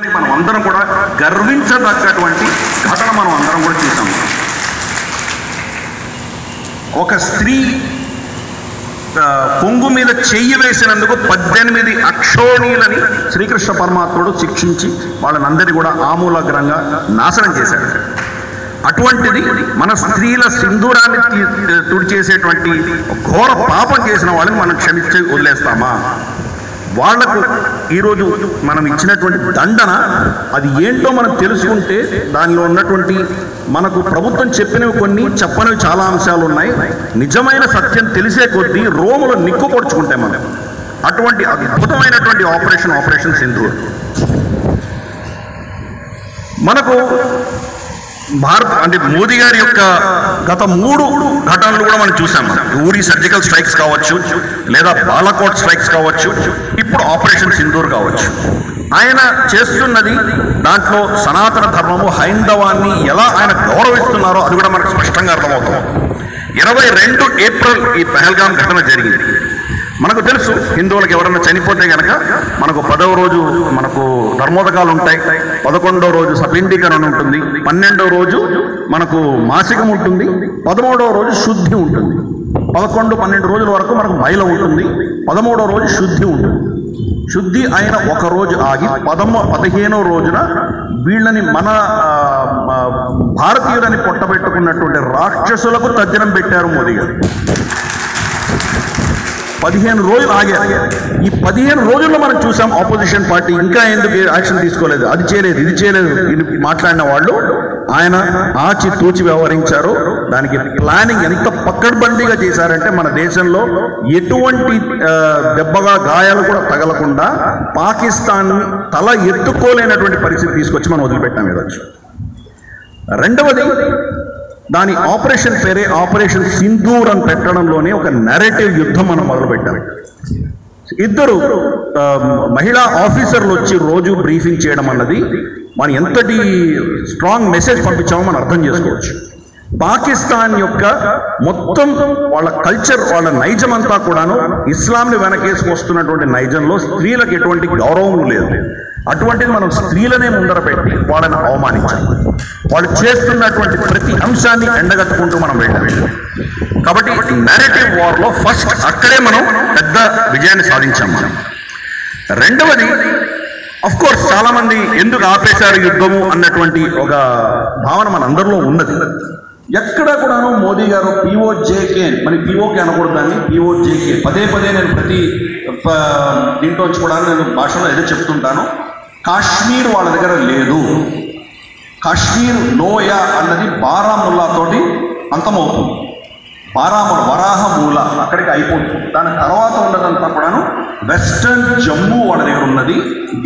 మనం అందరం కూడా గర్వించదగ్గటువంటి ఘటన మనం అందరం కూడా చూసాం. ఒక స్త్రీ పొంగు మీద చెయ్యి వేసినందుకు 18 అక్షోణీలని శ్రీకృష్ణ పరమాత్ముడు శిక్షించి వాళ్ళనందరినీ కూడా ఆమూలాగ్రంగా నాశనం చేశాడు. అటువంటిది మన స్త్రీల సింధూరాన్ని తుడిచేసేటువంటి ఘోర పాపం చేసిన వాళ్ళని మనం క్షమించి వదిలేస్తామా? వాళ్లకు ఈరోజు మనం ఇచ్చినటువంటి దండన అది ఏంటో మనం తెలుసుకుంటే దానిలో ఉన్నటువంటి మనకు ప్రభుత్వం చెప్పినవి కొన్ని, చెప్పనివి చాలా అంశాలు ఉన్నాయి. నిజమైన సత్యం తెలిసే కొద్దీ రోములు నిక్కుపొడుచుకుంటే మనం అటువంటి అద్భుతమైనటువంటి ఆపరేషన్ సింధూర్ మనకు అంటే మోదీ గారి యొక్క గత 3 ఘటనలు కూడా మనం చూసాం. ఊరి సర్జికల్ స్ట్రైక్స్ కావచ్చు, లేదా బాలాకోట్ స్ట్రైక్స్ కావచ్చు, ఇప్పుడు ఆపరేషన్ సింధూర్ కావచ్చు. ఆయన చేస్తున్నది దాంట్లో సనాతన ధర్మము, హైందవాన్ని ఎలా ఆయన గౌరవిస్తున్నారో అది కూడా మనకు స్పష్టంగా అర్థమవుతుంది. 22 ఏప్రిల్ ఈ పహల్గామ్ ఘటన జరిగింది. మనకు తెలుసు, హిందువులకు ఎవరైనా చనిపోతే కనుక మనకు 10వ రోజు మనకు ధర్మోదకాలు ఉంటాయి, 11వ రోజు సపిండీకరణ ఉంటుంది, 12వ రోజు మనకు మాసికం ఉంటుంది, 13వ రోజు శుద్ధి ఉంటుంది. 11, 12 రోజుల వరకు మనకు మైల ఉంటుంది, 13వ రోజు శుద్ధి ఉంటుంది. శుద్ధి అయిన ఒక రోజు ఆగి 15వ రోజున వీళ్ళని మన భారతీయులని పొట్టబెట్టుకున్నటువంటి రాక్షసులకు తద్దినం పెట్టారు మోదీ గారు. 15 రోజులు ఆగారు. ఈ 15 రోజుల్లో మనం చూసాం ఆపోజిషన్ పార్టీ ఇంకా ఎందుకు యాక్షన్ తీసుకోలేదు, అది చేయలేదు, ఇది చేయలేదు, ఇది మాట్లాడిన వాళ్ళు ఆయన ఆచి తూచి వ్యవహరించారు. దానికి ప్లానింగ్ ఎంత పక్కడ్బందీగా చేశారంటే మన దేశంలో ఎటువంటి దెబ్బగా గాయాలు కూడా తగలకుండా పాకిస్తాన్ తల ఎత్తుకోలేనటువంటి పరిస్థితి తీసుకొచ్చి మనం వదిలిపెట్టాం ఈరోజు. రెండవది, దాని ఆపరేషన్ పేరే ఆపరేషన్ సింధూర్ అని పెట్టడంలోనే ఒక నెరేటివ్ యుద్ధం మనం మొదలుపెట్టాం. 2 మహిళా ఆఫీసర్లు వచ్చి రోజు బ్రీఫింగ్ చేయడం అన్నది మనం ఎంతటి స్ట్రాంగ్ మెసేజ్ పంపించామో మనం అర్థం చేసుకోవచ్చు. పాకిస్తాన్ యొక్క మొత్తం వాళ్ళ కల్చర్, వాళ్ళ నైజం అంతా కూడాను ఇస్లాంని వెనకేసుకు వస్తున్నటువంటి నైజంలో స్త్రీలకు ఎటువంటి గౌరవం లేదు. అటువంటిది మనం స్త్రీలనే ముందర పెట్టి వాళ్ళని అవమానించాలి. వాళ్ళు చేస్తున్నటువంటి ప్రతి అంశాన్ని ఎండగట్టుకుంటూ మనం వెళ్ళాలి. కాబట్టి నెరేటివ్ వార్లో ఫస్ట్ అక్కడే మనం పెద్ద విజయాన్ని సాధించాం మనం. రెండవది, అఫ్ కోర్స్ చాలా మంది ఎందుకు ఆపేశారు యుద్ధము అన్నటువంటి ఒక భావన మన అందరిలో ఉన్నది. ఎక్కడ కూడాను మోదీ గారు పిఓజేకే, మరి పిఓకే అనకూడదు, దాన్ని పిఓజేకే పదే నేను ప్రతి దీంట్లో వచ్చి కూడా నేను భాషలో ఏదో చెప్తుంటాను. కాశ్మీర్ వాళ్ళ దగ్గర లేదు. కాశ్మీర్ లోయ అన్నది బారాముల్లాతోటి అంతమవుతుంది. వరాహమూల అక్కడికి అయిపోతుంది. దాని తర్వాత ఉన్నదంతా కూడాను వెస్టర్న్ జమ్మూ వాళ్ళ దగ్గర ఉన్నది,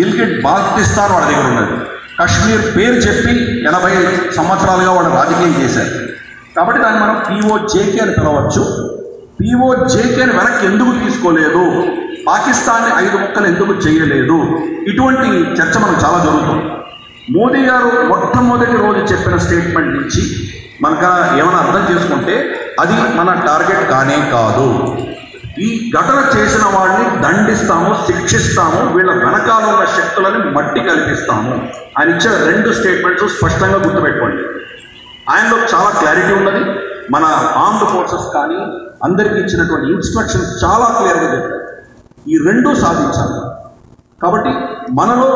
గిల్గిట్ బాల్టిస్తాన్ వాళ్ళ దగ్గర ఉన్నది. కాశ్మీర్ పేరు చెప్పి 80 సంవత్సరాలుగా వాళ్ళు రాజకీయం చేశారు. కాబట్టి దాన్ని మనం పిఓజేకే అని పిలవచ్చు. పిఓజేకేని వెనక్కి ఎందుకు తీసుకోలేదు, పాకిస్తాన్ని 5 ముక్కలు ఎందుకు చేయలేదు, ఇటువంటి చర్చ మనకు చాలా జరుగుతుంది. మోదీ గారు మొట్టమొదటి రోజు చెప్పిన స్టేట్మెంట్ నుంచి మనకు ఏమైనా అర్థం చేసుకుంటే అది మన టార్గెట్ కానే కాదు. ఈ ఘటన చేసిన వాళ్ళని దండిస్తాము, శిక్షిస్తాము, వీళ్ళ వెనకాల ఉన్న శక్తులని మట్టి కల్పిస్తాము. ఆయన ఇచ్చిన 2 స్టేట్మెంట్స్ స్పష్టంగా గుర్తుపెట్టుకోండి. ఆయనలో చాలా క్లారిటీ ఉన్నది. మన ఆర్మ్డ్ ఫోర్సెస్ కానీ అందరికీ ఇచ్చినటువంటి ఇన్స్ట్రక్షన్స్ చాలా క్లియర్గా చెప్పారు. ఈ 2 సాధించాలి. కాబట్టి మనలో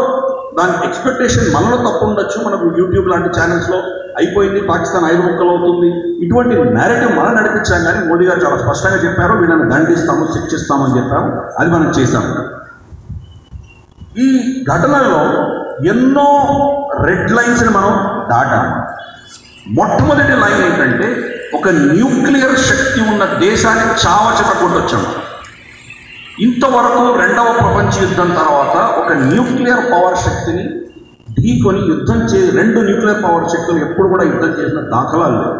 దాని ఎక్స్పెక్టేషన్ మనలో తప్పు ఉండొచ్చు. మనకు యూట్యూబ్ లాంటి ఛానల్స్లో అయిపోయింది, పాకిస్తాన్ 5 ముక్కలు అవుతుంది, ఇటువంటి నేరేటివ్ మనం నడిపించాం. కానీ మోదీ గారు చాలా స్పష్టంగా చెప్పారు, వీళ్ళని దండిస్తాము, శిక్షిస్తాము అని చెప్పాము. అది మనం చేశాము. ఈ ఘటనలో ఎన్నో రెడ్ లైన్స్ని మనం దాటాము. మొట్టమొదటి లైన్ ఏంటంటే, ఒక న్యూక్లియర్ శక్తి ఉన్న దేశాన్ని చావచెతకొట్టొచ్చాము. ఇంతవరకు 2వ ప్రపంచ యుద్ధం తర్వాత ఒక న్యూక్లియర్ పవర్ శక్తిని ఢీకొని యుద్ధం 2 న్యూక్లియర్ పవర్ శక్తులు ఎప్పుడు కూడా యుద్ధం చేసిన దాఖలాలు లేవు.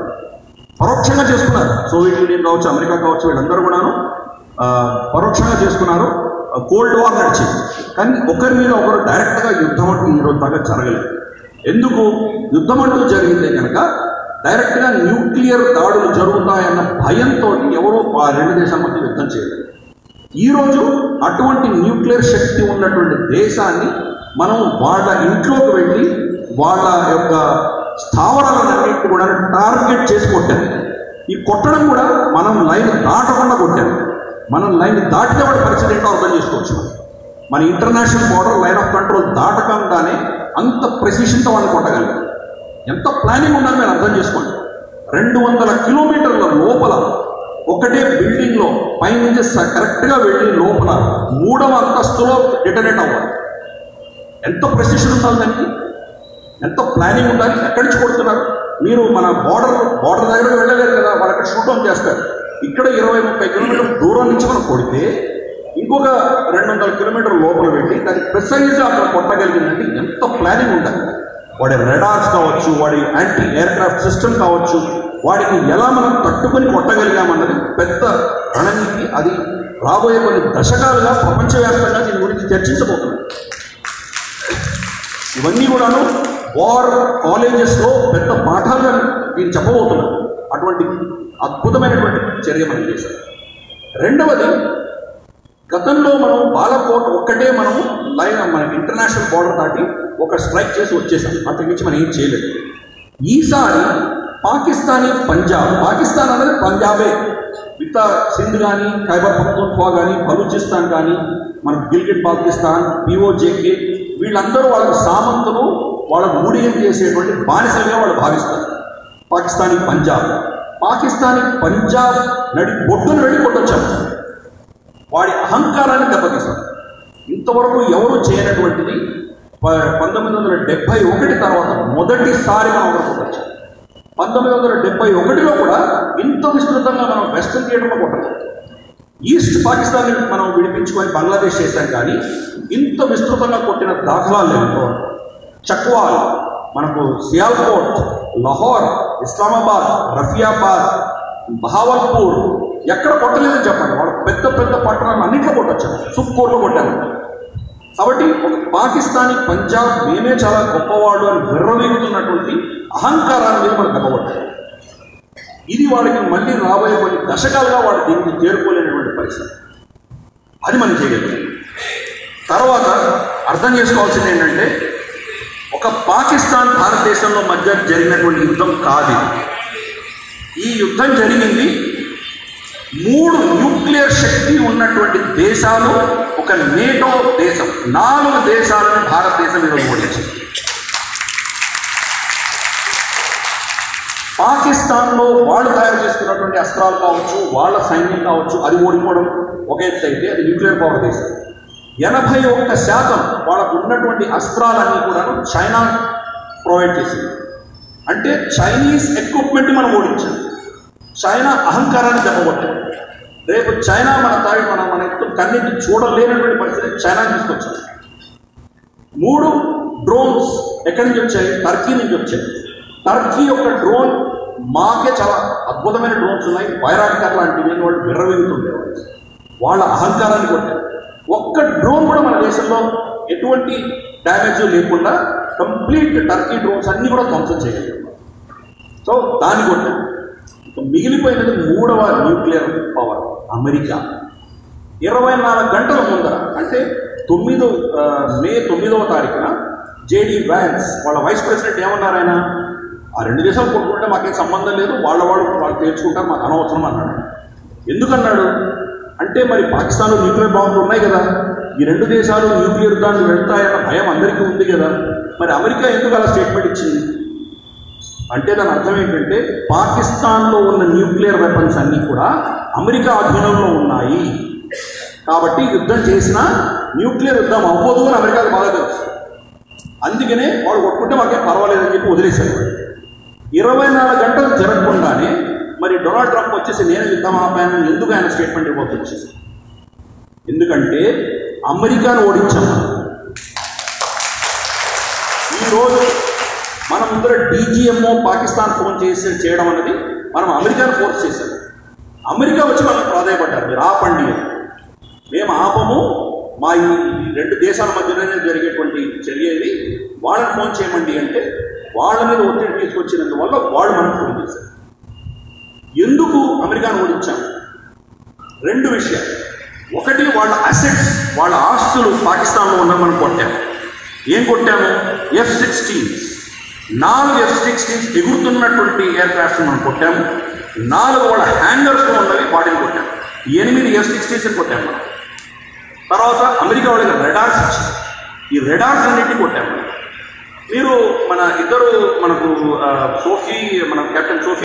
పరోక్షంగా చేసుకున్నారు. సోవియట్ యూనియన్ కావచ్చు, అమెరికా కావచ్చు, వీళ్ళందరూ కూడాను పరోక్షంగా చేసుకున్నారు. కోల్డ్ వార్ నడిచింది. కానీ ఒకరి మీద ఒకరు డైరెక్ట్గా యుద్ధం అంటూ ఈరోజు దాకా జరగలేదు. ఎందుకు? యుద్ధం అంటూ జరిగిందే కనుక డైరెక్ట్గా న్యూక్లియర్ దాడులు జరుగుతాయన్న భయంతో ఎవరో ఆ 2 దేశాల మధ్య యుద్ధం చేయలేదు. ఈరోజు అటువంటి న్యూక్లియర్ శక్తి ఉన్నటువంటి దేశాన్ని మనం వాళ్ళ ఇంట్లోకి వెళ్ళి వాళ్ళ యొక్క స్థావరాలన్నింటినీ కూడా టార్గెట్ చేసి కొట్టారు. ఈ కొట్టడం కూడా మనం లైన్ దాటకుండా కొట్టారు. మనం లైన్ దాటితే వాడి పరిస్థితి ఏంటో అర్థం చేసుకోవచ్చు. మన international border line of control దాటకుండానే అంత ప్రెసిషన్తో వాళ్ళని కొట్టగలిగారు. ఎంత ప్లానింగ్ ఉందని మీరు అర్థం చేసుకోండి. 200 కిలోమీటర్ల లోపల ఒకటే బిల్డింగ్లో పైనుంచి కరెక్ట్గా వెళ్ళి లోపల 3వ అంతస్తులో డిటనేట్ అవ్వాలి. ఎంత ప్రెసిషన్ ఉండాలి దానికి, ఎంత ప్లానింగ్ ఉండాలి. ఎక్కడి నుంచి కొడుతున్నారు మీరు? మన బార్డర్ దగ్గరకు వెళ్ళలేరు కదా, వాళ్ళు అక్కడ షూట్ ఆన్ చేస్తారు. ఇక్కడ 20-30 కిలోమీటర్ల దూరం నుంచి మనం కొడితే ఇంకొక 200 కిలోమీటర్ల లోపల వెళ్ళి దానికి ప్రిసైజ్గా అక్కడ కొట్టగలిగిందంటే ఎంత ప్లానింగ్ ఉండాలి. వాడి రెడార్స్ కావచ్చు, వాడి యాంటీ ఎయిర్క్రాఫ్ట్ సిస్టమ్ కావచ్చు, వాడికి ఎలా మనం తట్టుకొని కొట్టగలిగామన్నది పెద్ద రణనీతి. అది రాబోయే కొన్ని దశకాలుగా ప్రపంచవ్యాప్తంగా దీని గురించి చర్చించబోతున్నాం. ఇవన్నీ కూడాను వార్ కాలేజెస్లో పెద్ద పాఠాలుగా నేను చెప్పబోతున్నాను. అటువంటి అద్భుతమైనటువంటి చర్య మనం చేశాం. రెండవది, గతంలో మనం బాలాకోట్ ఒక్కటే మనం లైన్ మన ఇంటర్నేషనల్ బార్డర్ దాటి ఒక స్ట్రైక్ చేసి వచ్చేసాం. అంతకు మించి మనం ఏం చేయలేదు. ఈసారి పాకిస్తానీ పంజాబ్, పాకిస్తాన్ అనేది పంజాబే, మిగతా సింధ్ కానీ, ఖైబర్ పఖ్తూన్ఖ్వా కానీ, బలూచిస్తాన్ కానీ, మన గిల్గిట్ బాల్టిస్తాన్, పిఓజేకే, వీళ్ళందరూ వాళ్ళకి సామంతులు, వాళ్ళకు ఊడియం చేసేటువంటి బానిసలుగా వాళ్ళు భావిస్తారు. పాకిస్తానీ పంజాబ్ నడి బొడ్డును వెళ్ళి కొట్టొచ్చాము. వాడి అహంకారాన్ని దెబ్బతీస్తాం. ఇంతవరకు ఎవరు చేయనటువంటిది 1971 తర్వాత మొదటిసారి మనం ఒకరు కొట్టొచ్చాం. 1971లో కూడా ఇంత విస్తృతంగా మనం వెస్టర్న్ థియేటర్లో కొట్టలేదు. ఈస్ట్ పాకిస్తాన్ని మనం విడిపించుకొని బంగ్లాదేశ్ చేశాం, కానీ ఇంత విస్తృతంగా కొట్టిన దాఖలాలు లేవు. చక్వాల్, మనకు సియాల్కోట్, లాహోర్, ఇస్లామాబాద్, రఫియాబాద్, బహావల్పూర్ ఎక్కడ కొట్టలేదని చెప్పండి. వాళ్ళు పెద్ద పెద్ద పట్టణాలు అన్నింటిలో కొట్టొచ్చారు. సుఖ్పూర్లో కొట్టారు. కాబట్టి ఒక పాకిస్తానీ పంజాబ్ మేమే చాలా గొప్పవాళ్ళు అని విర్రవీగుతున్నటువంటి అహంకారాన్ని మీద మనం దెబ్బకొట్టారు. ఇది వాడికి మళ్ళీ రాబోయే కొన్ని దశకాలుగా వాడు దీనికి చేరుకోలేనటువంటి పరిస్థితి. అది మనం చేయగలిగాం. తర్వాత అర్థం చేసుకోవాల్సింది ఏంటంటే, ఒక పాకిస్తాన్ భారతదేశంలో మధ్య జరిగినటువంటి యుద్ధం కాదు. ఈ యుద్ధం జరిగింది 3 న్యూక్లియర్ శక్తి ఉన్నటువంటి దేశాలు, ఒక నేటో దేశం, 4 దేశాలను భారతదేశం మీద ఓడించింది. పాకిస్తాన్లో వాళ్ళు తయారు చేసుకున్నటువంటి అస్త్రాలు కావచ్చు, వాళ్ళ సైన్యం కావచ్చు, అది ఓడిపోవడం ఒక ఎత్తు అయితే అది న్యూక్లియర్ పవర్ దేశం. 81% వాళ్ళకు ఉన్నటువంటి అస్త్రాలన్నీ కూడా చైనా ప్రొవైడ్ చేసింది. అంటే చైనీస్ ఎక్విప్మెంట్ మనం ఓడించాం. చైనా అహంకారాన్ని దెబ్బకొట్టాం. రేపు చైనా మన కన్నీటి చూడలేనటువంటి పరిస్థితి చైనా తీసుకొచ్చాం. 3 డ్రోన్స్ ఎక్కడి నుంచి వచ్చాయి? టర్కీ నుంచి వచ్చాయి. టర్కీ యొక్క డ్రోన్ మాకే చాలా అద్భుతమైన డ్రోన్స్ ఉన్నాయి. వైరాగ్కర్ లాంటివి వాళ్ళు విర్రవీగుతుండేవాళ్ళు. వాళ్ళ అహంకారాన్ని కొట్టారు. ఒక్క డ్రోన్ కూడా మన దేశంలో ఎటువంటి డ్యామేజ్ లేకుండా కంప్లీట్ టర్కీ డ్రోన్స్ అన్నీ కూడా ధ్వంసం చేయగలిగారు. సో దాన్ని కొట్టారు. మిగిలిపోయినది 3వ న్యూక్లియర్ పవర్ అమెరికా. 24 గంటల ముందర, అంటే మే 9వ తారీఖున జేడీ వ్యాన్స్ వాళ్ళ వైస్ ప్రెసిడెంట్ ఏమన్నారు? ఆయన ఆ 2 దేశాలు కొట్టుకుంటే మాకేం సంబంధం లేదు, వాళ్ళు తేల్చుకుంటారు, మాకు అనవసరం అన్నాడు. ఎందుకన్నాడు అంటే, మరి పాకిస్తాన్లో న్యూక్లియర్ బాంబులు ఉన్నాయి కదా, ఈ 2 దేశాలు న్యూక్లియర్ యుద్ధాన్ని వెళ్తాయన్న భయం అందరికీ ఉంది కదా, మరి అమెరికా ఎందుకు అలా స్టేట్మెంట్ ఇచ్చింది అంటే దాని అర్థం ఏంటంటే, పాకిస్తాన్లో ఉన్న న్యూక్లియర్ వెపన్స్ అన్నీ కూడా అమెరికా అధీనంలో ఉన్నాయి. కాబట్టి యుద్ధం చేసినా న్యూక్లియర్ యుద్ధం అవ్వదు అని అమెరికాకు బాగా తెలుసు. అందుకనే వాడు కొట్టుకుంటే మాకేం పర్వాలేదని చెప్పి వదిలేశారు. 24 గంటలు జరగకుండానే మరి డొనాల్డ్ ట్రంప్ వచ్చేసి నేను యుద్ధం ఆపాను ఎందుకు ఆయన స్టేట్మెంట్ ఇవ్వాల్సి వచ్చింది? ఎందుకంటే అమెరికాను ఓడించాము. ఈరోజు మన ముందర డీజీఎంఓ పాకిస్తాన్ ఫోన్ చేయడం అన్నది మనం అమెరికాను ఫోర్స్ చేశాం. అమెరికా వచ్చి మనకు ప్రాధాయపడ్డారు, మీరు ఆపండి, మేము ఆపము, మా ఈ 2 దేశాల మధ్యలోనే జరిగేటువంటి చర్య ఇది, వాళ్ళని ఫోన్ చేయమండి అంటే వాళ్ళ మీద ఒత్తిడి తీసుకొచ్చినందువల్ల వాళ్ళు మనకు ఫోన్ చేశారు. ఎందుకు అమెరికాను ఓడించాము? 2 విషయాలు. ఒకటి, వాళ్ళ అసెట్స్, వాళ్ళ ఆస్తులు పాకిస్తాన్లో ఉన్న మనం కొట్టాము. ఏం కొట్టాము? F-16s, 4 F-16s ఎగురుతున్నటువంటి ఎయిర్ క్రాఫ్ట్స్ మనం కొట్టాము. 4 వాళ్ళ హ్యాంగర్స్లో ఉన్నవి వాటిని కొట్టాము. 8 F-16s కొట్టాము మనం. తర్వాత అమెరికా వాళ్ళకి రెడార్స్ ఇచ్చారు. ఈ రెడార్స్ అన్నింటినీ కొట్టాము. మీరు మన ఇద్దరు మనకు కెప్టెన్ సోఫీ